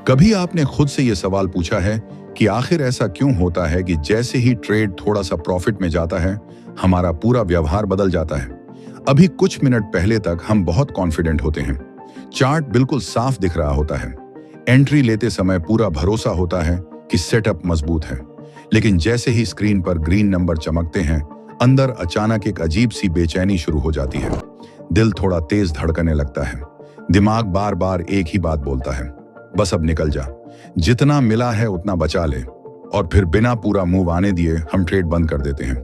कभी आपने खुद से यह सवाल पूछा है कि आखिर ऐसा क्यों होता है कि जैसे ही ट्रेड थोड़ा सा प्रॉफिट में जाता है, हमारा पूरा व्यवहार बदल जाता है। अभी कुछ मिनट पहले तक हम बहुत कॉन्फिडेंट होते हैं, चार्ट बिल्कुल साफ दिख रहा होता है, एंट्री लेते समय पूरा भरोसा होता है कि सेटअप मजबूत है। लेकिन जैसे ही स्क्रीन पर ग्रीन नंबर चमकते हैं, अंदर अचानक एक अजीब सी बेचैनी शुरू हो जाती है। दिल थोड़ा तेज धड़कने लगता है, दिमाग बार बार एक ही बात बोलता है, बस अब निकल जा, जितना मिला है उतना बचा ले। और फिर बिना पूरा मूव आने दिए हम ट्रेड बंद कर देते हैं।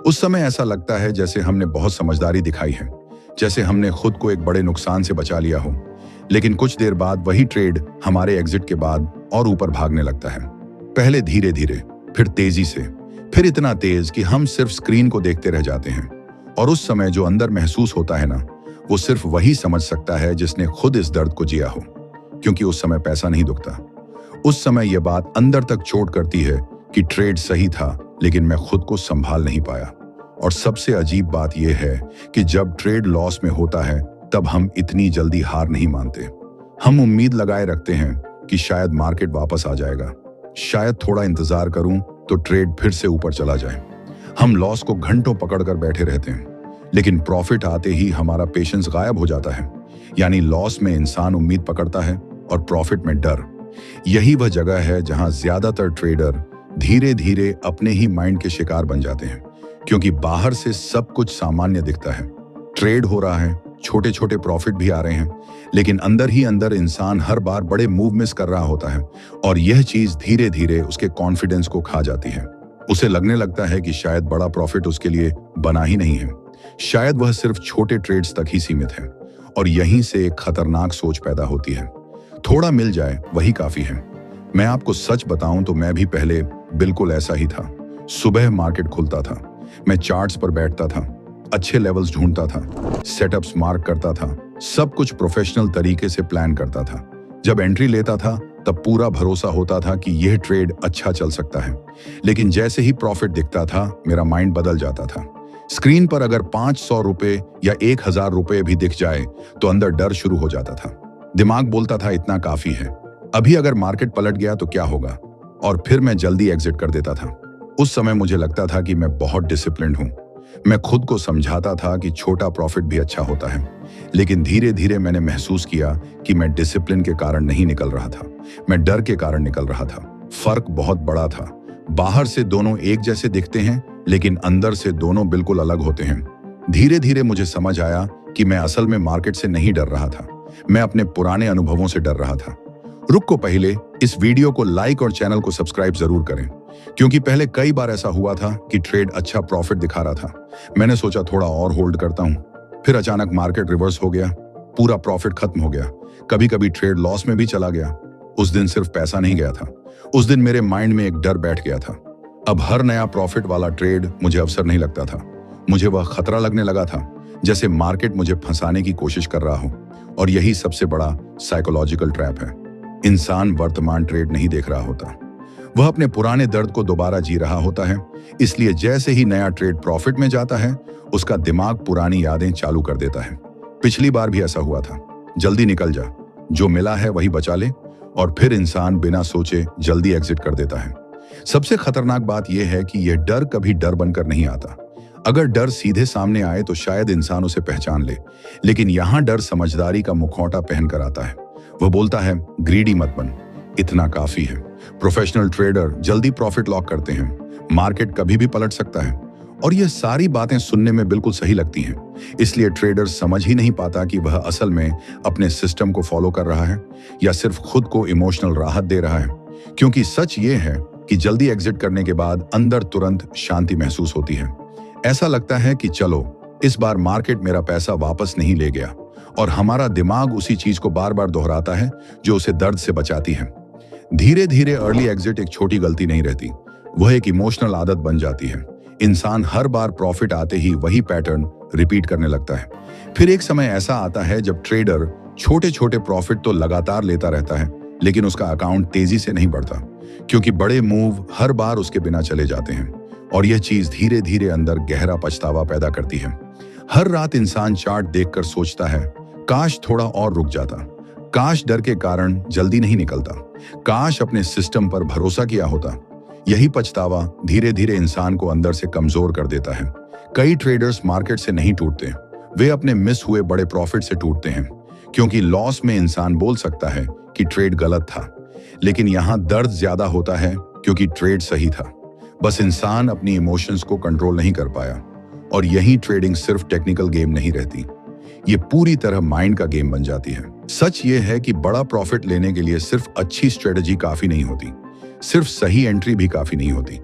उस समय ऐसा लगता है जैसे हमने बहुत समझदारी दिखाई है, जैसे हमने खुद को एक बड़े नुकसान से बचा लिया हो। लेकिन कुछ देर बाद वही ट्रेड हमारे एग्जिट के बाद और ऊपर भागने लगता है, पहले धीरे धीरे, फिर तेजी से, फिर इतना तेज कि हम सिर्फ स्क्रीन को देखते रह जाते हैं। और उस समय जो अंदर महसूस होता है ना, वो सिर्फ वही समझ सकता है जिसने खुद इस दर्द को जिया हो, क्योंकि उस समय पैसा नहीं दुखता। उस समय यह बात अंदर तक चोट करती है कि ट्रेड सही था, लेकिन मैं खुद को संभाल नहीं पाया। और सबसे अजीब बात यह है कि जब ट्रेड लॉस में होता है, तब हम इतनी जल्दी हार नहीं मानते। हम उम्मीद लगाए रखते हैं कि शायद मार्केट वापस आ जाएगा, शायद थोड़ा इंतजार करूं तो ट्रेड फिर से ऊपर चला जाए। हम लॉस को घंटों पकड़कर बैठे रहते हैं, लेकिन प्रॉफिट आते ही हमारा पेशेंस गायब हो जाता है। यानी लॉस में इंसान उम्मीद पकड़ता है और प्रॉफिट में डर। यही वह जगह है जहां ज्यादातर ट्रेडर धीरे धीरे अपने ही माइंड के शिकार बन जाते हैं, क्योंकि बाहर से सब कुछ सामान्य दिखता है, ट्रेड हो रहा है, छोटे छोटे प्रॉफिट भी आ रहे हैं, लेकिन अंदर ही अंदर इंसान हर बार बड़े मूव मिस कर रहा होता है। और यह चीज धीरे धीरे उसके कॉन्फिडेंस को खा जाती है। उसे लगने लगता है कि शायद बड़ा प्रॉफिट उसके लिए बना ही नहीं है, शायद वह सिर्फ छोटे ट्रेड्स तक ही सीमित है। और यहीं से एक खतरनाक सोच पैदा होती है, थोड़ा मिल जाए वही काफी है। मैं आपको सच बताऊं तो मैं भी पहले बिल्कुल ऐसा ही था। सुबह मार्केट खुलता था, मैं चार्ट्स पर बैठता था, अच्छे लेवल्स ढूंढता था, सेटअप्स मार्क करता था, सब कुछ प्रोफेशनल तरीके से प्लान करता था। जब एंट्री लेता था तब पूरा भरोसा होता था कि यह ट्रेड अच्छा चल सकता है। लेकिन जैसे ही प्रॉफिट दिखता था, मेरा माइंड बदल जाता था। स्क्रीन पर अगर 500 रुपए या 1000 रुपए भी दिख जाए तो अंदर डर शुरू हो जाता था। दिमाग बोलता था इतना काफी है, अभी अगर मार्केट पलट गया तो क्या होगा। और फिर मैं जल्दी एग्जिट कर देता था। उस समय मुझे लगता था कि मैं बहुत डिसिप्लिन्ड हूं। मैं खुद को समझाता था कि छोटा प्रॉफिट भी अच्छा होता है। लेकिन धीरे धीरे मैंने महसूस किया कि मैं डिसिप्लिन के कारण नहीं निकल रहा था, मैं डर के कारण निकल रहा था। फर्क बहुत बड़ा था। बाहर से दोनों एक जैसे दिखते हैं, लेकिन अंदर से दोनों बिल्कुल अलग होते हैं। धीरे धीरे मुझे समझ आया कि मैं असल में मार्केट से नहीं डर रहा था, मैं अपने पुराने अनुभवों से डर रहा था। रुको, पहले इस वीडियो को लाइक और चैनल को सब्सक्राइब जरूर करें, क्योंकि पहले कई बार ऐसा हुआ था कि ट्रेड अच्छा प्रॉफिट दिखा रहा था, मैंने सोचा थोड़ा और होल्ड करता हूं, फिर अचानक मार्केट रिवर्स हो गया, पूरा प्रॉफिट खत्म हो गया। कभी कभी ट्रेड लॉस में भी चला गया। उस दिन सिर्फ पैसा नहीं गया था, उस दिन मेरे माइंड में एक डर बैठ गया था। अब हर नया प्रॉफिट वाला ट्रेड मुझे अवसर नहीं लगता था, मुझे वह खतरा लगने लगा था, जैसे मार्केट मुझे फंसाने की कोशिश कर रहा हो। और यही सबसे बड़ा साइकोलॉजिकल ट्रैप है। इंसान वर्तमान ट्रेड नहीं देख रहा होता, वह अपने पुराने दर्द को दोबारा जी रहा होता है। इसलिए जैसे ही नया ट्रेड प्रॉफिट में जाता है, उसका दिमाग पुरानी यादें चालू कर देता है। पिछली बार भी ऐसा हुआ था, जल्दी निकल जा, जो मिला है वही बचा ले। और फिर इंसान बिना सोचे जल्दी एग्जिट कर देता है। सबसे खतरनाक बात यह है कि यह डर कभी डर बनकर नहीं आता। अगर डर सीधे सामने आए तो शायद इंसान उसे पहचान ले, लेकिन यहां डर समझदारी का मुखौटा पहनकर आता है। वह बोलता है, ग्रीडी मत बन, इतना काफी है। प्रोफेशनल ट्रेडर जल्दी प्रॉफिट लॉक करते हैं, मार्केट कभी भी पलट सकता है। और ये सारी बातें सुनने में बिल्कुल सही लगती हैं, इसलिए ट्रेडर समझ ही नहीं पाता कि वह असल में अपने सिस्टम को फॉलो कर रहा है या सिर्फ खुद को इमोशनल राहत दे रहा है। क्योंकि सच ये है कि जल्दी एग्जिट करने के बाद अंदर तुरंत शांति महसूस होती है। ऐसा लगता है कि चलो, इस बार मार्केट मेरा पैसा वापस नहीं ले गया। और हमारा दिमाग उसी चीज को बार बार दोहराता है जो उसे दर्द से बचाती है। धीरे धीरे अर्ली एग्जिट एक छोटी गलती नहीं रहती, वह एक इमोशनल आदत बन जाती है। इंसान हर बार प्रॉफिट आते ही वही पैटर्न रिपीट करने लगता है। फिर एक समय ऐसा आता है जब ट्रेडर छोटे छोटे प्रॉफिट तो लगातार लेता रहता है, लेकिन उसका अकाउंट तेजी से नहीं बढ़ता, क्योंकि बड़े मूव हर बार उसके बिना चले जाते हैं। और यह चीज धीरे धीरे अंदर गहरा पछतावा पैदा करती है। हर रात इंसान चार्ट देखकर सोचता है, काश थोड़ा और रुक जाता, काश डर के कारण जल्दी नहीं निकलता, काश अपने सिस्टम पर भरोसा किया होता। यही पछतावा धीरे धीरे इंसान को अंदर से कमजोर कर देता है। कई ट्रेडर्स मार्केट से नहीं टूटते, वे अपने मिस हुए बड़े प्रॉफिट से टूटते हैं, क्योंकि लॉस में इंसान बोल सकता है कि ट्रेड गलत था, लेकिन यहां दर्द ज्यादा होता है क्योंकि ट्रेड सही था। बस इंसान अपनी इमोशंस को कंट्रोल नहीं कर पाया। और यही ट्रेडिंग सिर्फ टेक्निकल गेम नहीं रहती, ये पूरी तरह माइंड का गेम बन जाती है। सच ये है कि बड़ा प्रॉफिट लेने के लिए सिर्फ अच्छी स्ट्रेटजी काफी नहीं होती, सिर्फ सही एंट्री भी काफी नहीं होती।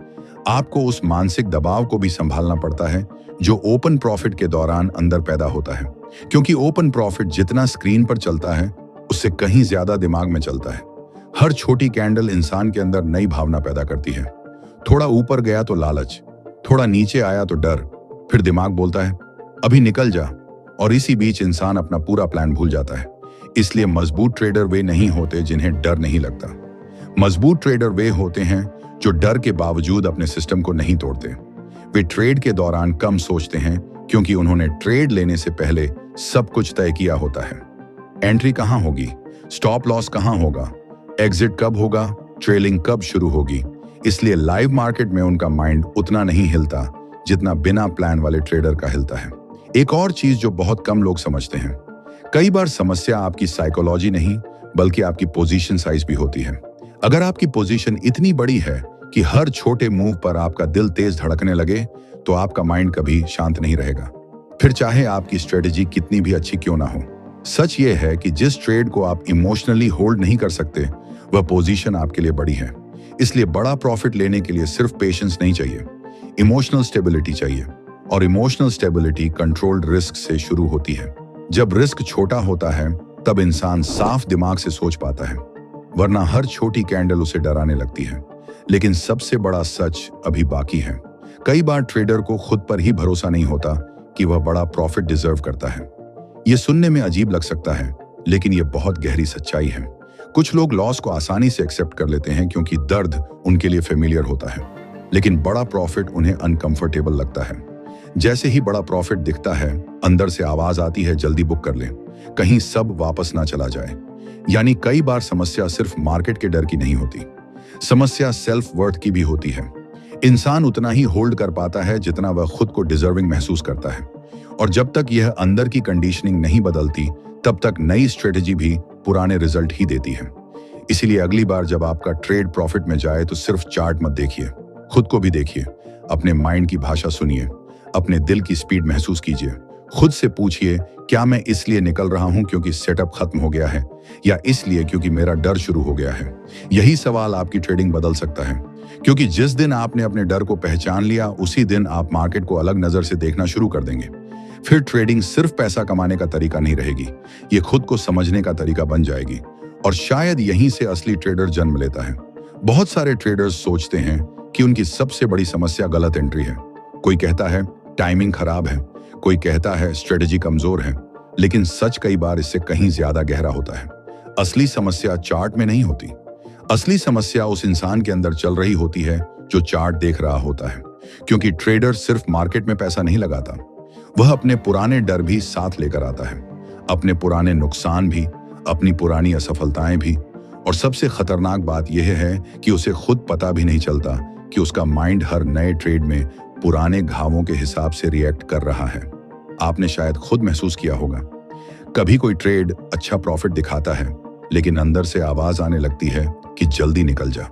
आपको उस मानसिक दबाव को भी संभालना पड़ता है जो ओपन प्रॉफिट के दौरान अंदर पैदा होता है, क्योंकि ओपन प्रॉफिट जितना स्क्रीन पर चलता है उससे कहीं ज्यादा दिमाग में चलता है। हर छोटी कैंडल इंसान के अंदर नई भावना पैदा करती है। थोड़ा ऊपर गया तो लालच, थोड़ा नीचे आया तो डर, फिर दिमाग बोलता है अभी निकल जा, और इसी बीच इंसान अपना पूरा प्लान भूल जाता है। इसलिए मजबूत ट्रेडर वे नहीं होते जिन्हें डर नहीं लगता। मजबूत ट्रेडर वे होते हैं जो डर के बावजूद अपने सिस्टम को नहीं तोड़ते। वे ट्रेड के दौरान कम सोचते हैं क्योंकि उन्होंने ट्रेड लेने से पहले सब कुछ तय किया होता है। एंट्री कहां होगी, स्टॉप लॉस कहां होगा, एग्जिट कब होगा, ट्रेलिंग कब शुरू होगी। इसलिए लाइव मार्केट में उनका माइंड उतना नहीं हिलता जितना बिना प्लान वाले ट्रेडर का हिलता है। एक और चीज जो बहुत कम लोग समझते हैं, कई बार समस्या आपकी साइकोलॉजी नहीं बल्कि आपकी पोजीशन साइज भी होती है। अगर आपकी पोजीशन इतनी बड़ी है कि हर छोटे मूव पर आपका दिल तेज धड़कने लगे तो आपका माइंड कभी शांत नहीं रहेगा, फिर चाहे आपकी स्ट्रेटेजी कितनी भी अच्छी क्यों ना हो। सच ये है कि जिस ट्रेड को आप इमोशनली होल्ड नहीं कर सकते वह पोजीशन आपके लिए बड़ी है। इसलिए बड़ा प्रॉफिट लेने के लिए सिर्फ पेशेंस नहीं चाहिए, इमोशनल स्टेबिलिटी चाहिए। और इमोशनल स्टेबिलिटी कंट्रोल्ड रिस्क से शुरू होती है। जब रिस्क छोटा होता है तब इंसान साफ दिमाग से सोच पाता है, वरना हर छोटी कैंडल उसे डराने लगती है। लेकिन सबसे बड़ा सच अभी बाकी है। कई बार ट्रेडर को खुद पर ही भरोसा नहीं होता कि वह बड़ा प्रॉफिट डिजर्व करता है। यह सुनने में अजीब लग सकता है, लेकिन यह बहुत गहरी सच्चाई है। कुछ लोग लॉस को आसानी से एक्सेप्ट कर लेते हैं क्योंकि दर्द उनके लिए फेमिलियर होता है, लेकिन बड़ा प्रॉफिट उन्हें अनकंफर्टेबल लगता है। जैसे ही बड़ा प्रॉफिट दिखता है, अंदर से आवाज आती है जल्दी बुक कर लें, कहीं सब वापस ना चला जाए। यानी कई बार समस्या सिर्फ मार्केट के डर की नहीं होती, समस्या सेल्फ वर्थ की भी होती है। इंसान उतना ही होल्ड कर पाता है जितना वह खुद को डिजर्विंग महसूस करता है, और जब तक यह अंदर की कंडीशनिंग नहीं बदलती तब तक नई स्ट्रेटेजी भी पुराने रिजल्ट ही देती है। इसीलिए अगली बार जब आपका ट्रेड प्रॉफिट में जाए तो सिर्फ चार्ट मत देखिए, खुद को भी देखिए, अपने माइंड की भाषा सुनिए, अपने दिल की स्पीड महसूस कीजिए। खुद से पूछिए, क्या मैं इसलिए निकल रहा हूं क्योंकि सेटअप खत्म हो गया है, या इसलिए क्योंकि मेरा डर शुरू हो गया है। यही सवाल आपकी ट्रेडिंग बदल सकता है, क्योंकि जिस दिन आपने अपने डर को पहचान लिया उसी दिन आप मार्केट को अलग नजर से देखना शुरू कर देंगे। फिर ट्रेडिंग सिर्फ पैसा कमाने का तरीका नहीं रहेगी, ये खुद को समझने का तरीका बन जाएगी। और शायद यहीं से असली ट्रेडर जन्म लेता है। बहुत सारे ट्रेडर्स सोचते हैं कि उनकी सबसे बड़ी समस्या गलत एंट्री है। कोई कहता है टाइमिंग खराब है, कोई कहता है स्ट्रेटेजी कमजोर है, लेकिन सच कई बार इससे कहीं ज्यादा गहरा होता है। असली समस्या चार्ट में नहीं होती, असली समस्या उस इंसान के अंदर चल रही होती है जो चार्ट देख रहा होता है। क्योंकि ट्रेडर सिर्फ मार्केट में पैसा नहीं लगाता, वह अपने पुराने डर भी साथ लेकर आता है, अपने पुराने नुकसान भी, अपनी पुरानी असफलताएं भी। और सबसे खतरनाक बात यह है कि उसे खुद पता भी नहीं चलता कि उसका माइंड हर नए ट्रेड में पुराने घावों के हिसाब से रिएक्ट कर रहा है। आपने शायद खुद महसूस किया होगा, कभी कोई ट्रेड अच्छा प्रॉफिट दिखाता है लेकिन अंदर से आवाज आने लगती है कि जल्दी निकल जा,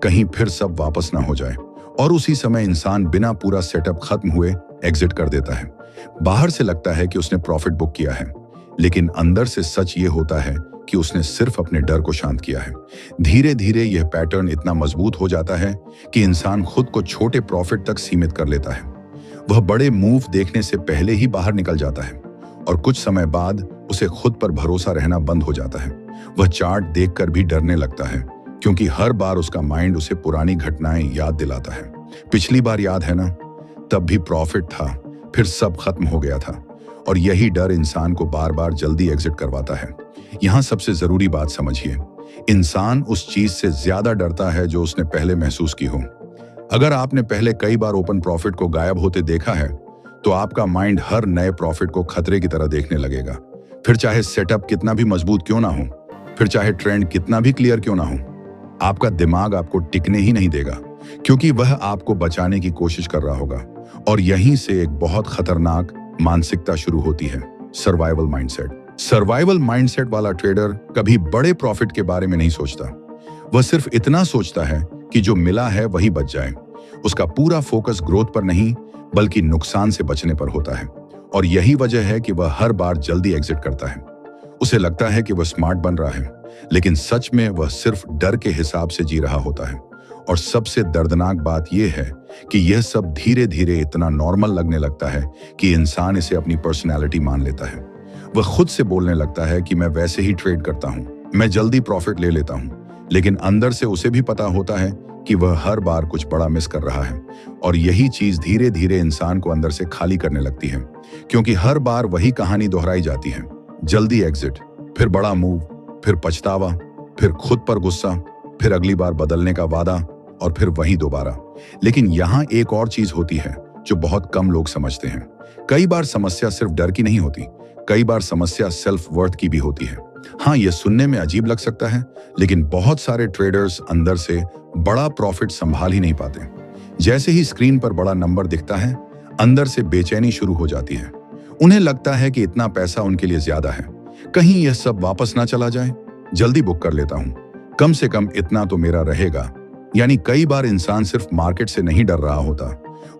कहीं फिर सब वापस ना हो जाए, और उसी समय इंसान बिना पूरा सेटअप खत्म हुए एग्जिट कर देता है। बाहर से लगता है कि उसने प्रॉफिट बुक किया है, लेकिन अंदर से सच ये होता है कि उसने सिर्फ अपने डर को शांत किया है। धीरे धीरे यह पैटर्न इतना मजबूत हो जाता है कि इंसान खुद को छोटे प्रॉफिट तक सीमित कर लेता है। वह बड़े मूव देखने से पहले ही बाहर निकल जाता है, और कुछ समय बाद उसे खुद पर भरोसा रहना बंद हो जाता है। वह चार्ट देखकर भी डरने लगता है, क्योंकि हर बार उसका माइंड उसे पुरानी घटनाएं याद दिलाता है। पिछली बार याद है ना, तब भी प्रॉफिट था, फिर सब खत्म हो गया था। और यही डर इंसान को बार बार जल्दी एग्जिट करवाता है। यहाँ सबसे जरूरी बात समझिए, इंसान उस चीज से ज्यादा डरता है जो उसने पहले महसूस की हो। अगर आपने पहले कई बार ओपन प्रॉफिट को गायब होते देखा है तो आपका माइंड हर नए प्रॉफिट को खतरे की तरह देखने लगेगा, फिर चाहे सेटअप कितना भी मजबूत क्यों ना हो। फिर चाहे ट्रेंड कितना भी क्लियर क्यों ना हो, आपका दिमाग आपको टिकने ही नहीं देगा, क्योंकि वह आपको बचाने की कोशिश कर रहा होगा। और यहीं से एक बहुत खतरनाक मानसिकता शुरू होती है, सर्वाइवल माइंडसेट। सर्वाइवल माइंडसेट वाला ट्रेडर कभी बड़े प्रॉफिट के बारे में नहीं सोचता। वह सिर्फ इतना सोचता है कि जो मिला है वही बच जाए। उसका पूरा फोकस ग्रोथ पर नहीं, बल्कि नुकसान से बचने पर होता है। और यही वजह है कि वह हर बार जल्दी एग्जिट करता है। उसे लगता है कि वह स्मार्ट बन रहा है, लेकिन सच में वह सिर्फ डर के हिसाब से जी रहा होता है। और सबसे दर्दनाक बात यह है कि यह सब धीरे धीरे इतना नॉर्मल लगने लगता है कि इंसान इसे अपनी पर्सनैलिटी मान लेता है। वह खुद से बोलने लगता है कि मैं वैसे ही ट्रेड करता हूं, मैं जल्दी प्रॉफिट ले लेता हूं। लेकिन अंदर से उसे भी पता होता है कि वह हर बार कुछ बड़ा मिस कर रहा है। और यही चीज धीरे धीरे इंसान को अंदर से खाली करने लगती है, क्योंकि हर बार वही कहानी दोहराई जाती है। जल्दी एग्जिट, फिर बड़ा मूव, फिर पछतावा, फिर खुद पर गुस्सा, फिर अगली बार बदलने का वादा, और फिर वही दोबारा। लेकिन यहाँ एक और चीज होती है जो बहुत कम लोग समझते हैं। कई बार समस्या सिर्फ डर की नहीं होती, कई बार समस्या सेल्फ वर्थ की भी होती है। हाँ, यह सुनने में अजीब लग सकता है, लेकिन बहुत सारे ट्रेडर्स अंदर से बड़ा प्रॉफिट संभाल ही नहीं पाते। जैसे ही स्क्रीन पर बड़ा नंबर दिखता है, अंदर से बेचैनी शुरू हो जाती है। उन्हें लगता है कि इतना पैसा उनके लिए ज्यादा है, कहीं यह सब वापस ना चला जाए। जल्दी बुक कर लेता हूं, कम से कम इतना तो मेरा रहेगा। यानी कई बार इंसान सिर्फ मार्केट से नहीं डर रहा होता,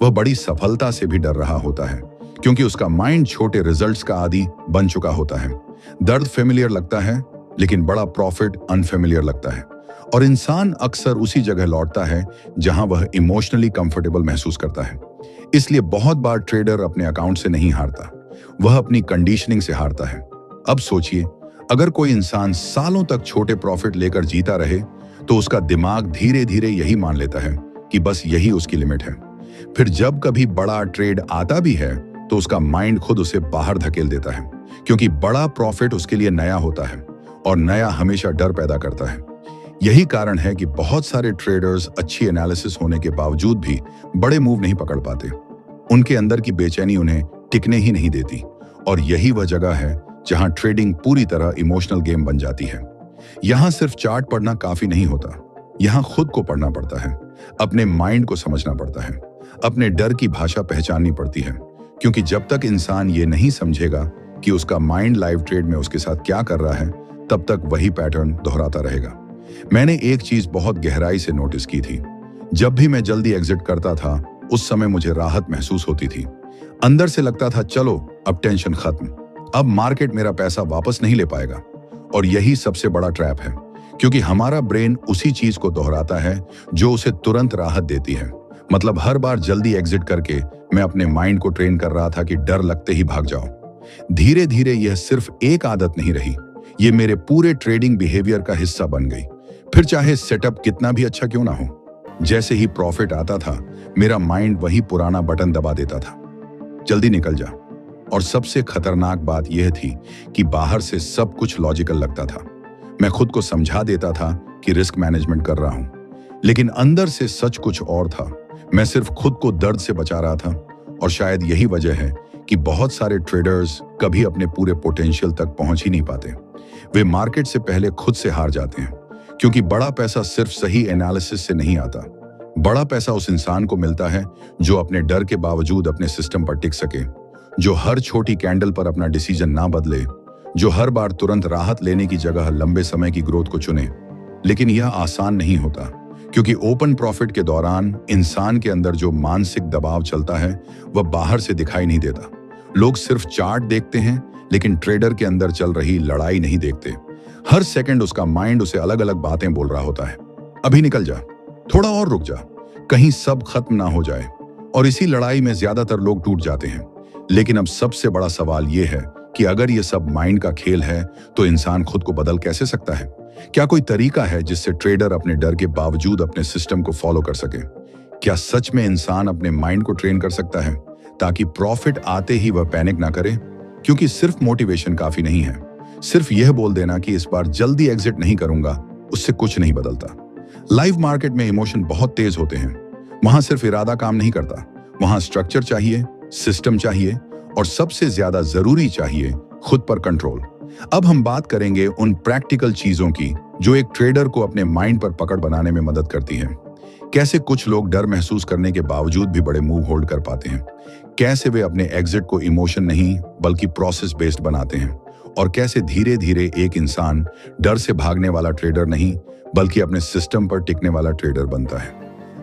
वह बड़ी सफलता से भी डर रहा होता है, क्योंकि उसका माइंड छोटे रिजल्ट्स का आदी बन चुका होता है। दर्द फेमिलियर लगता है, लेकिन बड़ा प्रॉफिट अनफेमिलियर लगता है। और इंसान अक्सर उसी जगह लौटता है जहां वह इमोशनली कंफर्टेबल महसूस करता है। इसलिए बहुत बार ट्रेडर अपने अकाउंट से नहीं हारता, वह अपनी कंडीशनिंग से हारता है। अब सोचिए, अगर कोई इंसान सालों तक छोटे प्रॉफिट लेकर जीता रहे, तो उसका दिमाग धीरे धीरे यही मान लेता है कि बस यही उसकी लिमिट है। फिर जब कभी बड़ा ट्रेड आता भी है, तो उसका माइंड खुद उसे बाहर धकेल देता है, क्योंकि बड़ा प्रॉफिट उसके लिए नया होता है, और नया हमेशा डर पैदा करता है। यही कारण है कि बहुत सारे ट्रेडर्स अच्छी एनालिसिस होने के बावजूद भी बड़े मूव नहीं पकड़ पाते। उनके अंदर की बेचैनी उन्हें टिकने ही नहीं देती। और यही वह जगह है जहां ट्रेडिंग पूरी तरह इमोशनल गेम बन जाती है। यहां सिर्फ चार्ट पढ़ना काफी नहीं होता, यहां खुद को पढ़ना पड़ता है, अपने माइंड को समझना पड़ता है, अपने डर की भाषा पहचाननी पड़ती है। क्योंकि जब तक इंसान ये नहीं समझेगा कि उसका माइंड लाइव ट्रेड में उसके साथ क्या कर रहा है, तब तक वही पैटर्न दोहराता रहेगा। मैंने एक चीज बहुत गहराई से नोटिस की थी। जब भी मैं जल्दी एग्जिट करता था, उस समय मुझे राहत महसूस होती थी। अंदर से लगता था, चलो अब टेंशन खत्म, अब मार्केट मेरा पैसा वापस नहीं ले पाएगा। और यही सबसे बड़ा ट्रैप है, क्योंकि हमारा ब्रेन उसी चीज को दोहराता है जो उसे तुरंत राहत देती है। मतलब हर बार जल्दी एग्जिट करके मैं अपने माइंड को ट्रेन कर रहा था कि डर लगते ही भाग जाओ। धीरे धीरे यह सिर्फ एक आदत नहीं रही, ये मेरे पूरे ट्रेडिंग बिहेवियर का हिस्सा बन गई। फिर चाहे सेटअप कितना भी अच्छा क्यों ना हो, जैसे ही प्रॉफिट आता था, मेरा माइंड वही पुराना बटन दबा देता था, जल्दी निकल जा। और सबसे खतरनाक बात यह थी कि बाहर से सब कुछ लॉजिकल लगता था। मैं खुद को समझा देता था कि रिस्क मैनेजमेंट कर रहा हूं, लेकिन अंदर से सच कुछ और था। मैं सिर्फ खुद को दर्द से बचा रहा था। और शायद यही वजह है कि बहुत सारे ट्रेडर्स कभी अपने पूरे पोटेंशियल तक पहुंच ही नहीं पाते। वे मार्केट से पहले खुद से हार जाते हैं, क्योंकि बड़ा पैसा सिर्फ सही एनालिसिस से नहीं आता। बड़ा पैसा उस इंसान को मिलता है जो अपने डर के बावजूद अपने सिस्टम पर टिक सके, जो हर छोटी कैंडल पर अपना डिसीजन ना बदले, जो हर बार तुरंत राहत लेने की जगह लंबे समय की ग्रोथ को चुने। लेकिन यह आसान नहीं होता, क्योंकि ओपन प्रॉफिट के दौरान इंसान के अंदर जो मानसिक दबाव चलता है, वह बाहर से दिखाई नहीं देता। लोग सिर्फ चार्ट देखते हैं, लेकिन ट्रेडर के अंदर चल रही लड़ाई नहीं देखते। हर सेकंड उसका माइंड उसे अलग अलग बातें बोल रहा होता है। अभी निकल जा, थोड़ा और रुक जा, कहीं सब खत्म ना हो जाए। और इसी लड़ाई में ज्यादातर लोग टूट जाते हैं। लेकिन अब सबसे बड़ा सवाल यह है कि अगर यह सब माइंड का खेल है, तो इंसान खुद को बदल कैसे सकता है? क्या कोई तरीका है जिससे ट्रेडर अपने डर के बावजूद अपने सिस्टम को फॉलो कर सके? क्या सच में इंसान अपने माइंड को ट्रेन कर सकता है ताकि प्रॉफिट आते ही वह पैनिक ना करे? क्योंकि सिर्फ मोटिवेशन काफी नहीं है। सिर्फ यह बोल देना कि इस बार जल्दी एग्जिट नहीं करूंगा, उससे कुछ नहीं बदलता। लाइव मार्केट में इमोशन बहुत तेज होते हैं। वहां सिर्फ इरादा काम नहीं करता, वहां स्ट्रक्चर चाहिए, सिस्टम चाहिए, और सबसे ज्यादा जरूरी चाहिए खुद पर कंट्रोल। अब हम बात करेंगे उन प्रैक्टिकल चीजों की जो एक ट्रेडर को अपने माइंड पर पकड़ बनाने में मदद करती हैं। कैसे कुछ लोग डर महसूस करने के बावजूद भी बड़े मूव होल्ड कर पाते हैं, कैसे वे अपने एग्जिट को इमोशन नहीं बल्कि प्रोसेस बेस्ड बनाते हैं, और कैसे धीरे धीरे एक इंसान डर से भागने वाला ट्रेडर नहीं बल्कि अपने सिस्टम पर टिकने वाला ट्रेडर बनता है।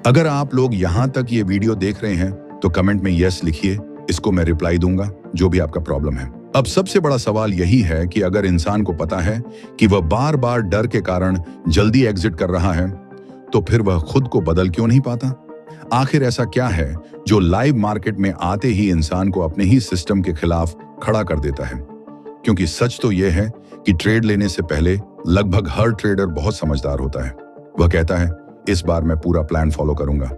अगर आप लोग यहां तक ये वीडियो देख रहे हैं तो कमेंट में यस लिखिए, इसको मैं रिप्लाई दूंगा जो भी आपका प्रॉब्लम है। अब सबसे बड़ा सवाल यही है कि अगर इंसान को पता है कि वह बार बार डर के कारण जल्दी एग्जिट कर रहा है, तो फिर वह खुद को बदल क्यों नहीं पाता? आखिर ऐसा क्या है जो लाइव मार्केट में आते ही इंसान को अपने ही सिस्टम के खिलाफ खड़ा कर देता है? क्योंकि सच तो यह है कि ट्रेड लेने से पहले लगभग हर ट्रेडर बहुत समझदार होता है। वह कहता है, इस बार मैं पूरा प्लान फॉलो करूंगा,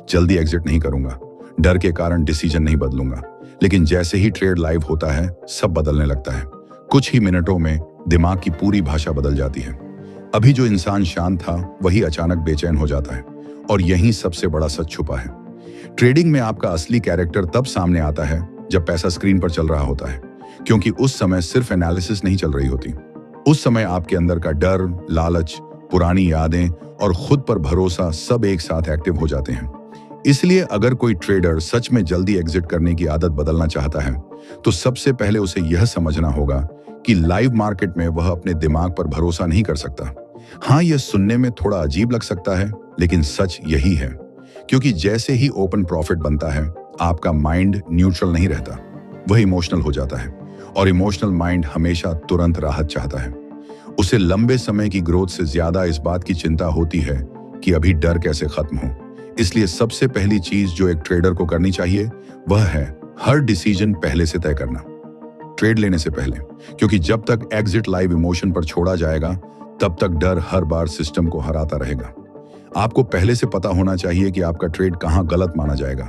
जल्दी एग्जिट नहीं करूंगा, डर के कारण डिसीजन नहीं बदलूंगा। लेकिन जैसे ही ट्रेड लाइव होता है, सब बदलने लगता है। कुछ ही मिनटों में दिमाग की पूरी भाषा बदल जाती है। अभी जो इंसान शांत था वही अचानक बेचैन हो जाता है, और यही सबसे बड़ा सच छुपा है। ट्रेडिंग में आपका असली कैरेक्टर तब सामने आता है जब पैसा स्क्रीन पर चल रहा होता है, क्योंकि उस समय सिर्फ एनालिसिस नहीं चल रही होती। उस समय आपके अंदर का डर, लालच, पुरानी यादें और खुद पर भरोसा सब एक साथ एक्टिव हो जाते हैं। इसलिए अगर कोई ट्रेडर सच में जल्दी एग्जिट करने की आदत बदलना चाहता है, तो सबसे पहले उसे यह समझना होगा कि लाइव मार्केट में वह अपने दिमाग पर भरोसा नहीं कर सकता। हाँ, यह सुनने में थोड़ा अजीब लग सकता है, लेकिन सच यही है। क्योंकि जैसे ही ओपन प्रॉफिट बनता है, आपका माइंड न्यूट्रल नहीं रहता, वह इमोशनल हो जाता है। और इमोशनल माइंड हमेशा तुरंत राहत चाहता है। उसे लंबे समय की ग्रोथ से ज्यादा इस बात की चिंता होती है कि अभी डर कैसे खत्म हो। इसलिए सबसे पहली चीज जो एक ट्रेडर को करनी चाहिए वह है हर डिसीजन पहले से तय करना, ट्रेड लेने से पहले। क्योंकि जब तक एग्जिट लाइव इमोशन पर छोड़ा जाएगा, तब तक डर हर बार सिस्टम को हराता रहेगा। आपको पहले से पता होना चाहिए कि आपका ट्रेड कहां गलत माना जाएगा,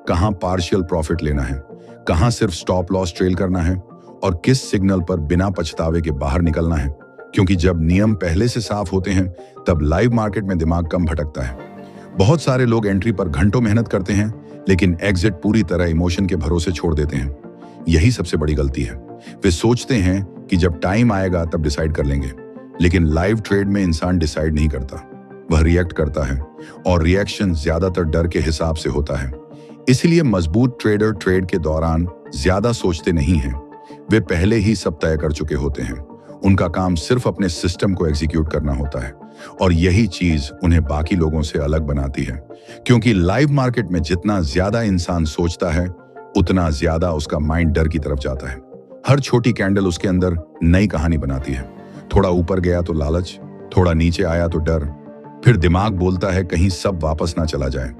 कहां पार्शियल प्रॉफिट लेना है, कहां सिर्फ स्टॉप लॉस ट्रेल करना है, और किस सिग्नल पर बिना पछतावे के बाहर निकलना है। क्योंकि जब नियम पहले से साफ होते हैं, तब लाइव मार्केट में दिमाग कम भटकता है। बहुत सारे लोग एंट्री पर घंटों मेहनत करते हैं, लेकिन एग्जिट पूरी तरह इमोशन के भरोसे छोड़ देते हैं। यही सबसे बड़ी गलती है। वे सोचते हैं कि जब टाइम आएगा तब डिसाइड कर लेंगे, लेकिन लाइव ट्रेड में इंसान डिसाइड नहीं करता, वह रिएक्ट करता है, और रिएक्शन ज्यादातर डर के हिसाब से होता है। इसलिए मजबूत ट्रेडर ट्रेड के दौरान ज्यादा सोचते नहीं हैं, वे पहले ही सब तय कर चुके होते हैं। उनका काम सिर्फ अपने सिस्टम को एग्जीक्यूट करना होता है, और यही चीज उन्हें बाकी लोगों से अलग बनाती है। क्योंकि लाइव मार्केट में जितना ज्यादा इंसान सोचता है, उतना ज्यादा उसका माइंड डर की तरफ जाता है। हर छोटी कैंडल उसके अंदर नई कहानी बनाती है। थोड़ा ऊपर गया तो लालच, थोड़ा नीचे आया तो डर, फिर दिमाग बोलता है कहीं सब वापस ना चला जाए,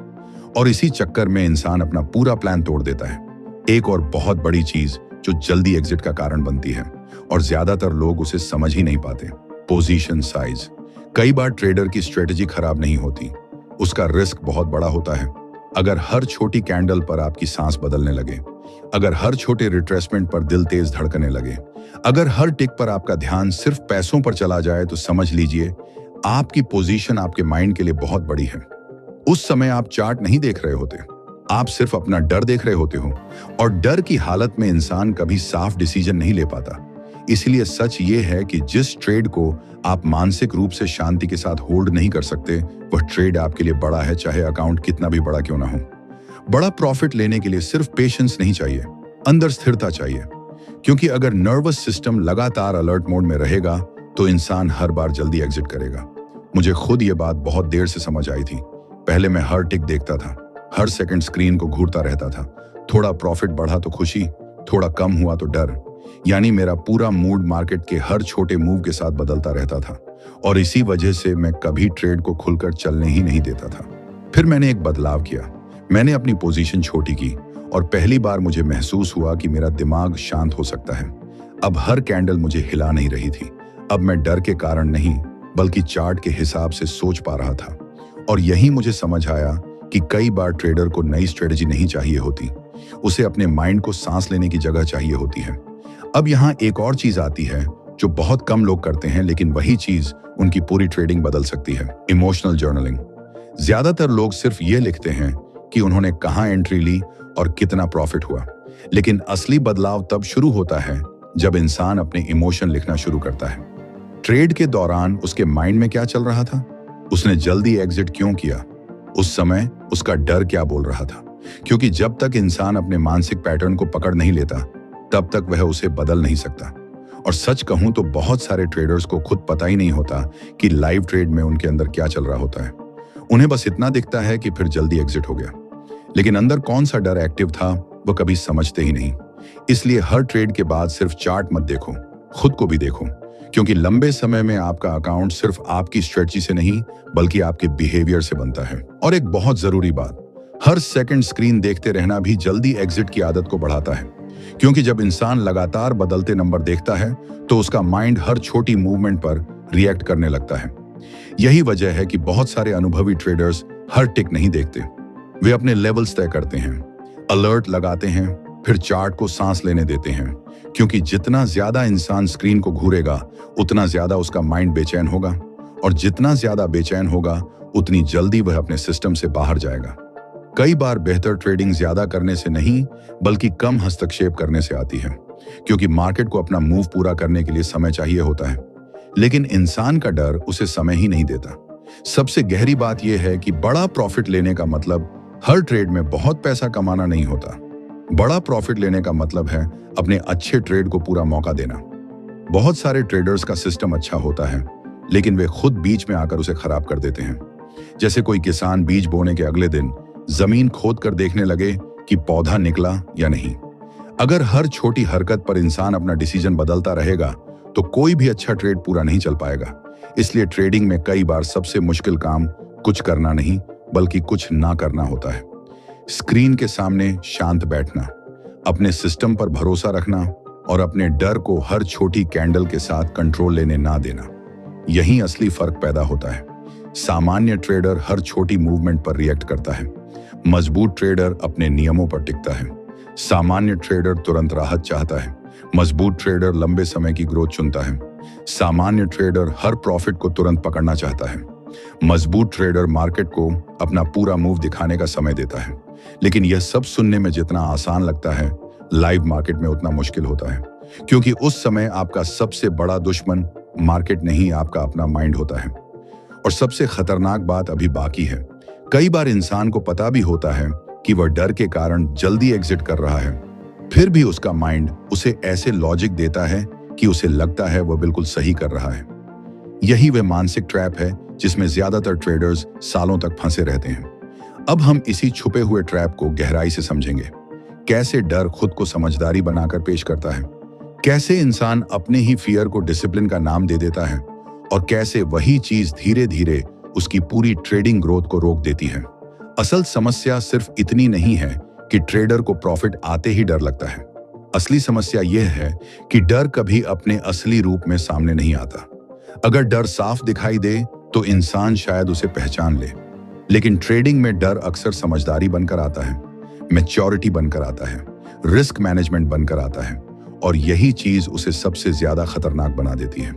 और इसी चक्कर में इंसान अपना पूरा प्लान तोड़ देता है। एक और बहुत बड़ी चीज जो जल्दी एग्जिट का कारण बनती है, और ज्यादातर लोग उसे समझ ही नहीं पाते, पोजीशन साइज। कई बार ट्रेडर की स्ट्रेटजी खराब नहीं होती, उसका रिस्क बहुत बड़ा होता है। अगर हर छोटी कैंडल पर आपकी सांस बदलने लगे, अगर हर छोटे रिट्रेसमेंट पर दिल तेज धड़कने लगे, अगर हर टिक पर आपका ध्यान सिर्फ पैसों पर चला जाए, तो समझ लीजिए आपकी पोजीशन आपके माइंड के लिए बहुत बड़ी है। उस समय आप चार्ट नहीं देख रहे होते, आप सिर्फ अपना डर देख रहे होते हो, और डर की हालत में इंसान कभी साफ डिसीजन नहीं ले पाता। इसलिए सच ये है कि जिस ट्रेड को आप मानसिक रूप से शांति के साथ होल्ड नहीं कर सकते, वह ट्रेड आपके लिए बड़ा है, चाहे अकाउंट कितना भी बड़ा क्यों ना हो। बड़ा प्रॉफिट लेने के लिए सिर्फ पेशेंस नहीं चाहिए, अंदर स्थिरता चाहिए। क्योंकि अगर नर्वस सिस्टम लगातार अलर्ट मोड में रहेगा, तो इंसान हर बार जल्दी एग्जिट करेगा। मुझे खुद ये बात बहुत देर से समझ आई थी। पहले मैं हर टिक देखता था, हर सेकंड स्क्रीन को घूरता रहता था। थोड़ा प्रॉफिट बढ़ा तो खुशी, थोड़ा कम हुआ तो डर। यानी मेरा पूरा मूड मार्केट के हर छोटे मूव के साथ बदलता रहता था, और इसी वजह से मैं कभी ट्रेड को खुलकर चलने ही नहीं देता था। फिर मैंने एक बदलाव किया, मैंने अपनी पोजीशन छोटी की, और पहली बार मुझे महसूस हुआ कि मेरा दिमाग शांत हो सकता है। अब हर कैंडल मुझे हिला नहीं रही थी। अब मैं डर के कारण नहीं, बल्कि चार्ट के हिसाब से सोच पा रहा था। और यही मुझे समझ आया कि कई बार ट्रेडर को नई स्ट्रेटजी नहीं चाहिए होती, उसे अपने माइंड को सांस लेने की जगह चाहिए होती है। अब यहाँ एक और चीज आती है जो बहुत कम लोग करते हैं, लेकिन वही चीज उनकी पूरी ट्रेडिंग बदल सकती है, इमोशनल जर्नलिंग। ज्यादातर लोग सिर्फ ये लिखते हैं कि उन्होंने कहाँ एंट्री ली और कितना प्रॉफिट हुआ, लेकिन असली बदलाव तब शुरू होता है जब इंसान अपने इमोशन लिखना शुरू करता है। ट्रेड के दौरान उसके माइंड में क्या चल रहा था, उसने जल्दी एग्जिट क्यों किया, उस समय उसका डर क्या बोल रहा था। क्योंकि जब तक इंसान अपने मानसिक पैटर्न को पकड़ नहीं लेता तब तक वह उसे बदल नहीं सकता। और सच कहूं तो बहुत सारे ट्रेडर्स को खुद पता ही नहीं होता कि लाइव ट्रेड में उनके अंदर क्या चल रहा होता है। उन्हें बस इतना दिखता है कि फिर जल्दी एग्जिट हो गया, लेकिन अंदर कौन सा डर एक्टिव था वो कभी समझते ही नहीं। इसलिए हर ट्रेड के बाद सिर्फ चार्ट मत देखो, खुद को भी देखो, क्योंकि लंबे समय में आपका अकाउंट सिर्फ आपकी स्ट्रेटजी से नहीं बल्कि आपके बिहेवियर से बनता है। और एक बहुत जरूरी बात, हर सेकंड स्क्रीन देखते रहना भी जल्दी एग्जिट की आदत को बढ़ाता है। क्योंकि जब इंसान लगातार बदलते नंबर देखता है तो उसका माइंड हर छोटी मूवमेंट पर रिएक्ट करने लगता है। यही वजह है कि बहुत सारे अनुभवी ट्रेडर्स हर टिक नहीं देखते, वे अपने लेवल्स तय करते हैं, अलर्ट लगाते हैं, फिर चार्ट को सांस लेने देते हैं। क्योंकि जितना ज्यादा इंसान स्क्रीन को घूरेगा उतना ज्यादा उसका माइंड बेचैन होगा, और जितना ज्यादा बेचैन होगा उतनी जल्दी वह अपने सिस्टम से बाहर जाएगा। कई बार बेहतर ट्रेडिंग ज्यादा करने से नहीं बल्कि कम हस्तक्षेप करने से आती है, क्योंकि मार्केट को अपना मूव पूरा करने के लिए समय चाहिए होता है, लेकिन इंसान का डर उसे समय ही नहीं देता। सबसे गहरी बात यह है कि बड़ा प्रॉफिट लेने का मतलब हर ट्रेड में बहुत पैसा कमाना नहीं होता। बड़ा प्रॉफिट लेने का मतलब है अपने अच्छे ट्रेड को पूरा मौका देना। बहुत सारे ट्रेडर्स का सिस्टम अच्छा होता है लेकिन वे खुद बीच में आकर उसे खराब कर देते हैं। जैसे कोई किसान बीज बोने के अगले दिन जमीन खोद कर देखने लगे कि पौधा निकला या नहीं। अगर हर छोटी हरकत पर इंसान अपना डिसीजन बदलता रहेगा तो कोई भी अच्छा ट्रेड पूरा नहीं चल पाएगा। इसलिए ट्रेडिंग में कई बार सबसे मुश्किल काम कुछ करना नहीं बल्कि कुछ ना करना होता है। स्क्रीन के सामने शांत बैठना, अपने सिस्टम पर भरोसा रखना और अपने डर को हर छोटी कैंडल के साथ कंट्रोल लेने ना देना, यही असली फर्क पैदा होता है। सामान्य ट्रेडर हर छोटी मूवमेंट पर रिएक्ट करता है, मजबूत ट्रेडर अपने नियमों पर टिकता है। सामान्य ट्रेडर तुरंत राहत चाहता है, मजबूत ट्रेडर लंबे समय की ग्रोथ चुनता है। सामान्य ट्रेडर हर प्रॉफिट को तुरंत पकड़ना चाहता है, मजबूत ट्रेडर मार्केट को अपना पूरा मूव दिखाने का समय देता है। लेकिन यह सब सुनने में जितना आसान लगता है, लाइव मार्केट में उतना मुश्किल होता है, क्योंकि उस समय आपका सबसे बड़ा दुश्मन मार्केट नहीं, आपका अपना माइंड होता है। और सबसे खतरनाक बात अभी बाकी है। कई बार इंसान को पता भी होता है कि वह डर के कारण जल्दी एग्जिट कर रहा है, फिर भी उसका माइंड उसे ऐसे लॉजिक देता है कि उसे लगता है वह बिल्कुल सही कर रहा है। यही वह मानसिक ट्रैप है जिसमें ज्यादातर ट्रेडर्स सालों तक फंसे रहते हैं। अब हम इसी छुपे हुए ट्रैप को गहराई से समझेंगे। कैसे डर खुद को समझदारी बनाकर पेश करता है, कैसे इंसान अपने ही फियर को डिसिप्लिन का नाम दे देता है, और कैसे वही चीज धीरे धीरे उसकी पूरी ट्रेडिंग ग्रोथ को रोक देती है। असल समस्या सिर्फ इतनी नहीं है कि ट्रेडर को प्रॉफिट आते ही डर लगता है। असली समस्या यह है कि डर कभी अपने असली रूप में सामने नहीं आता। अगर डर साफ दिखाई दे तो इंसान शायद उसे पहचान ले, लेकिन ट्रेडिंग में डर अक्सर समझदारी बनकर आता है, मैच्योरिटी बनकर आता है, रिस्क मैनेजमेंट बनकर आता है, और यही चीज उसे सबसे ज्यादा खतरनाक बना देती है।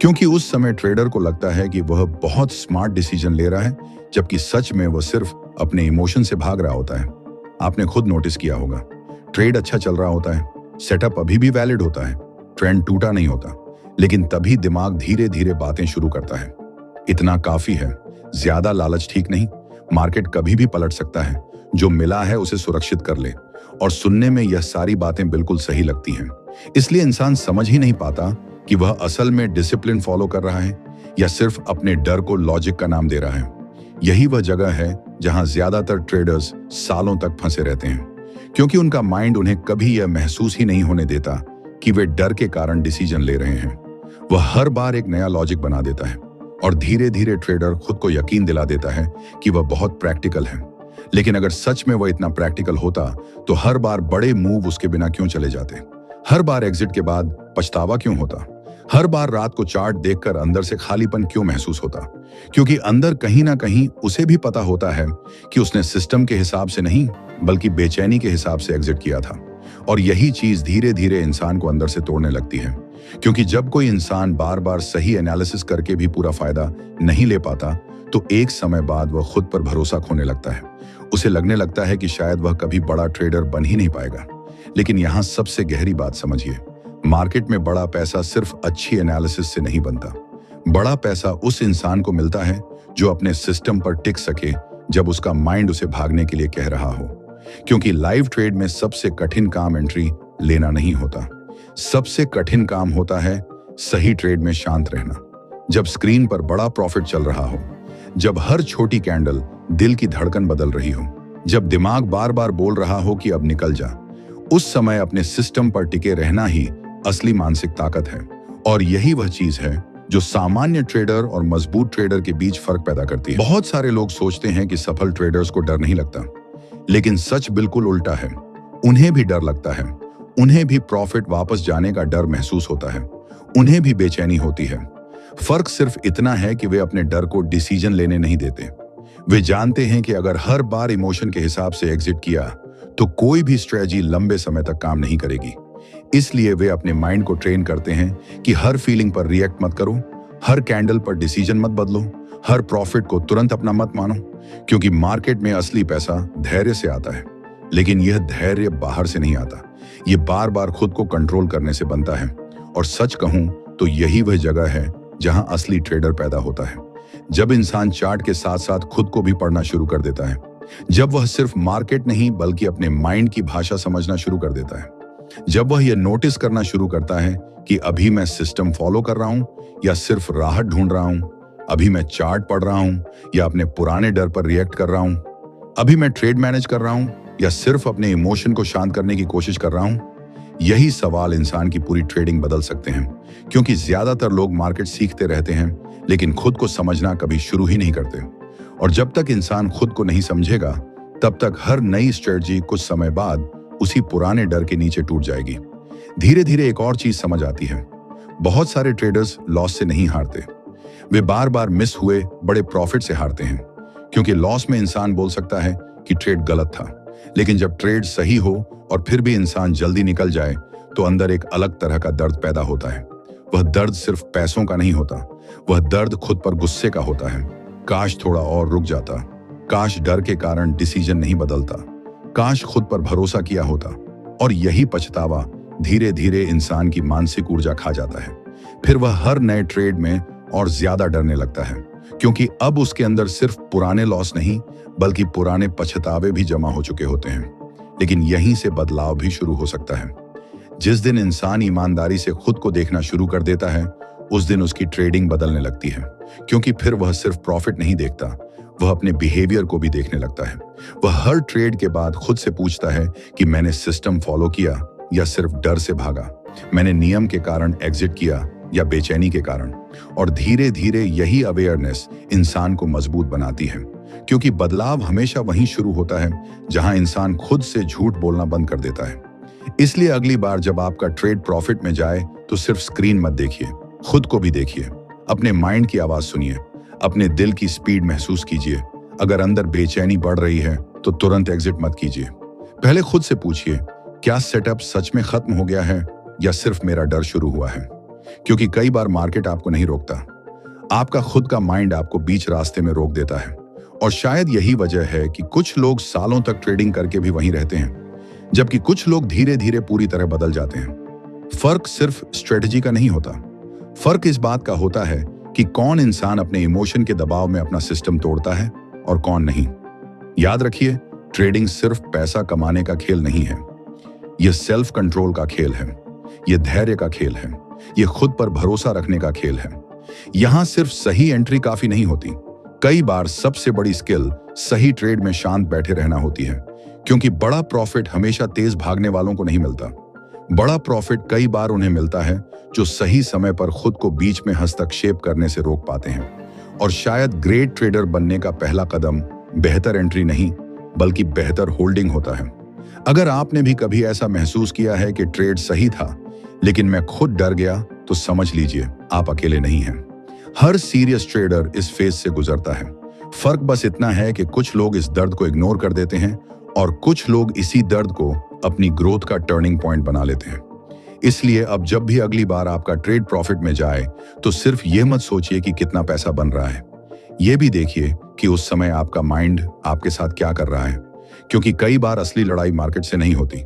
क्योंकि उस समय ट्रेडर को लगता है कि वह बहुत स्मार्ट डिसीजन ले रहा है, जबकि सच में वह सिर्फ अपने इमोशन से भाग रहा होता है। आपने खुद नोटिस किया होगा, ट्रेड अच्छा चल रहा होता है, सेटअप अभी भी वैलिड होता है, ट्रेंड टूटा नहीं होता, लेकिन तभी दिमाग धीरे धीरे बातें शुरू करता है। इतना काफी है, ज्यादा लालच ठीक नहीं, मार्केट कभी भी पलट सकता है, जो मिला है उसे सुरक्षित कर ले। और सुनने में यह सारी बातें बिल्कुल सही लगती हैं, इसलिए इंसान समझ ही नहीं पाता कि वह असल में डिसिप्लिन फॉलो कर रहा है या सिर्फ अपने डर को लॉजिक का नाम दे रहा है। यही वह जगह है जहां ज्यादातर ट्रेडर्स सालों तक फंसे रहते हैं, क्योंकि उनका माइंड उन्हें कभी यह महसूस ही नहीं होने देता कि वे डर के कारण डिसीजन ले रहे हैं। वह हर बार एक नया लॉजिक बना देता है और धीरे धीरे ट्रेडर खुद को यकीन दिला देता है कि वह बहुत प्रैक्टिकल है। लेकिन अगर सच में वह इतना प्रैक्टिकल होता तो हर बार बड़े मूव उसके बिना क्यों चले जाते? हर बार एग्जिट के बाद पछतावा क्यों होता? हर बार रात को चार्ट देखकर अंदर से खालीपन क्यों महसूस होता? क्योंकि अंदर कहीं ना कहीं उसे भी पता होता है कि उसने सिस्टम के हिसाब से नहीं बल्कि बेचैनी के हिसाब से एग्जिट किया था। और यही चीज धीरे धीरे इंसान को अंदर से तोड़ने लगती है, क्योंकि जब कोई इंसान बार बार सही एनालिसिस करके भी पूरा फायदा नहीं ले पाता तो एक समय बाद वह खुद पर भरोसा खोने लगता है। उसे लगने लगता है कि शायद वह कभी बड़ा ट्रेडर बन ही नहीं पाएगा। लेकिन यहाँ सबसे गहरी बात समझिए, मार्केट में बड़ा पैसा सिर्फ अच्छी एनालिसिस से नहीं बनता। बड़ा पैसा उस इंसान को मिलता है जो अपने सिस्टम पर टिक सके जब उसका माइंड उसे भागने के लिए कह रहा हो। क्योंकि लाइव ट्रेड में सबसे कठिन काम एंट्री लेना नहीं होता, सबसे कठिन काम होता है सही ट्रेड में शांत रहना। जब स्क्रीन पर बड़ा प्रॉफिट चल रहा हो, जब हर छोटी कैंडल दिल की धड़कन बदल रही हो, जब दिमाग बार बार बोल रहा हो कि अब निकल जा, उस समय अपने सिस्टम पर टिके रहना ही असली मानसिक ताकत है। और यही वह चीज है जो सामान्य ट्रेडर और मजबूत ट्रेडर के बीच फर्क पैदा करती है। बहुत सारे लोग सोचते हैं कि सफल ट्रेडर्स को डर नहीं लगता, लेकिन सच बिल्कुल उल्टा है। उन्हें भी डर लगता है, उन्हें भी प्रॉफिट वापस जाने का डर महसूस होता है, उन्हें भी बेचैनी होती है। फर्क सिर्फ इतना है कि वे अपने डर को डिसीजन लेने नहीं देते। वे जानते हैं कि अगर हर बार इमोशन के हिसाब से एग्जिट किया तो कोई भी स्ट्रेटजी लंबे समय तक काम नहीं करेगी। इसलिए वे अपने माइंड को ट्रेन करते हैं कि हर फीलिंग पर रिएक्ट मत करो, हर कैंडल पर डिसीजन मत बदलो, हर प्रॉफिट को तुरंत अपना मत मानो। क्योंकि मार्केट में असली पैसा धैर्य से आता है, लेकिन यह धैर्य बाहर से नहीं आता, ये बार बार खुद को कंट्रोल करने से बनता है। और सच कहूं तो यही वह जगह है जहां असली ट्रेडर पैदा होता है। जब इंसान चार्ट के साथ साथ खुद को भी पढ़ना शुरू कर देता है, जब वह सिर्फ मार्केट नहीं बल्कि अपने माइंड की भाषा समझना शुरू कर देता है, जब वह यह नोटिस करना शुरू करता है कि अभी मैं सिस्टम फॉलो कर रहा हूं या सिर्फ राहत ढूंढ रहा हूं, अभी मैं चार्ट पढ़ रहा हूं या अपने पुराने डर पर रिएक्ट कर रहा हूं, अभी मैं ट्रेड मैनेज कर रहा हूं या सिर्फ अपने इमोशन को शांत करने की कोशिश कर रहा हूं, यही सवाल इंसान की पूरी ट्रेडिंग बदल सकते हैं। क्योंकि ज्यादातर लोग मार्केट सीखते रहते हैं लेकिन खुद को समझना कभी शुरू ही नहीं करते। और जब तक इंसान खुद को नहीं समझेगा तब तक हर नई स्ट्रेटजी कुछ समय बाद उसी पुराने डर के नीचे टूट जाएगी। धीरे धीरे एक और चीज समझ आती है, बहुत सारे ट्रेडर्स लॉस से नहीं हारते, वे बार बार मिस हुए बड़े प्रॉफिट से हारते हैं। क्योंकि लॉस में इंसान बोल सकता है कि ट्रेड गलत था, लेकिन जब ट्रेड सही हो और फिर भी इंसान जल्दी निकल जाए तो अंदर एक अलग तरह का दर्द पैदा होता है। वह दर्द सिर्फ पैसों का नहीं होता, वह दर्द खुद पर गुस्से का होता है। काश थोड़ा और रुक जाता, काश डर के कारण डिसीजन नहीं बदलता, काश खुद पर भरोसा किया होता। और यही पछतावा धीरे धीरे इंसान की मानसिक ऊर्जा खा जाता है। फिर वह हर नए ट्रेड में और ज्यादा डरने लगता है, क्योंकि अब उसके अंदर सिर्फ पुराने लॉस नहीं बल्कि पुराने पछतावे भी जमा हो चुके होते हैं। लेकिन यहीं से बदलाव भी शुरू हो सकता है। जिस दिन इंसान ईमानदारी से खुद को देखना शुरू कर देता है, उस दिन उसकी ट्रेडिंग बदलने लगती है। क्योंकि फिर वह सिर्फ प्रॉफिट नहीं देखता, वह अपने बिहेवियर को भी देखने लगता है। वह हर ट्रेड के बाद खुद से पूछता है कि मैंने सिस्टम फॉलो किया या सिर्फ डर से भागा, मैंने नियम के कारण एग्जिट किया या बेचैनी के कारण। और धीरे धीरे यही अवेयरनेस इंसान को मजबूत बनाती है। क्योंकि बदलाव हमेशा वहीं शुरू होता है जहां इंसान खुद से झूठ बोलना बंद कर देता है। इसलिए अगली बार जब आपका ट्रेड प्रॉफिट में जाए तो सिर्फ स्क्रीन मत देखिए, खुद को भी देखिए, अपने माइंड की आवाज सुनिए, अपने दिल की स्पीड महसूस कीजिए। अगर अंदर बेचैनी बढ़ रही है तो तुरंत एग्जिट मत कीजिए। पहले खुद से पूछिए, क्या सेटअप सच में खत्म हो गया है या सिर्फ मेरा डर शुरू हुआ है? क्योंकि कई बार मार्केट आपको नहीं रोकता, आपका खुद का माइंड आपको बीच रास्ते में रोक देता है। और शायद यही वजह है कि कुछ लोग सालों तक ट्रेडिंग करके भी वहीं रहते हैं, जबकि कुछ लोग धीरे धीरे पूरी तरह बदल जाते हैं। फर्क सिर्फ स्ट्रेटजी का नहीं होता, फर्क इस बात का होता है कि कौन इंसान अपने इमोशन के दबाव में अपना सिस्टम तोड़ता है और कौन नहीं। याद रखिए, ट्रेडिंग सिर्फ पैसा कमाने का खेल नहीं है, यह सेल्फ कंट्रोल का खेल है, यह धैर्य का खेल है, यह खुद पर भरोसा रखने का खेल है। यहां सिर्फ सही एंट्री काफी नहीं होती, कई बार सबसे बड़ी स्किल सही ट्रेड में शांत बैठे रहना होती है। क्योंकि बड़ा प्रॉफिट हमेशा तेज भागने वालों को नहीं मिलता, बड़ा प्रॉफिट कई बार उन्हें मिलता है जो सही समय पर खुद को बीच में हस्तक्षेप करने से रोक पाते हैं। और शायद ग्रेट ट्रेडर बनने का पहला कदम बेहतर एंट्री नहीं बल्कि बेहतर होल्डिंग होता है। अगर आपने भी कभी ऐसा महसूस किया है कि ट्रेड सही था लेकिन मैं खुद डर गया, तो समझ लीजिए आप अकेले नहीं हैं। हर सीरियस ट्रेडर इस फेज से गुजरता है। फर्क बस इतना है कि कुछ लोग इस दर्द को इग्नोर कर देते हैं और कुछ लोग इसी दर्द को अपनी ग्रोथ का टर्निंग पॉइंट बना लेते हैं। इसलिए अब जब भी अगली बार आपका ट्रेड प्रॉफिट में जाए तो सिर्फ ये मत सोचिए कि कितना पैसा बन रहा है, ये भी देखिए कि उस समय आपका माइंड आपके साथ क्या कर रहा है। क्योंकि कई बार असली लड़ाई मार्केट से नहीं होती,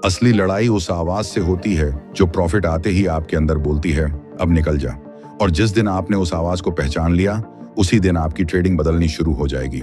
असली लड़ाई उस आवाज से होती है जो प्रॉफिट आते ही आपके अंदर बोलती है, अब निकल जा। और जिस दिन आपने उस आवाज को पहचान लिया, उसी दिन आपकी ट्रेडिंग बदलनी शुरू हो जाएगी।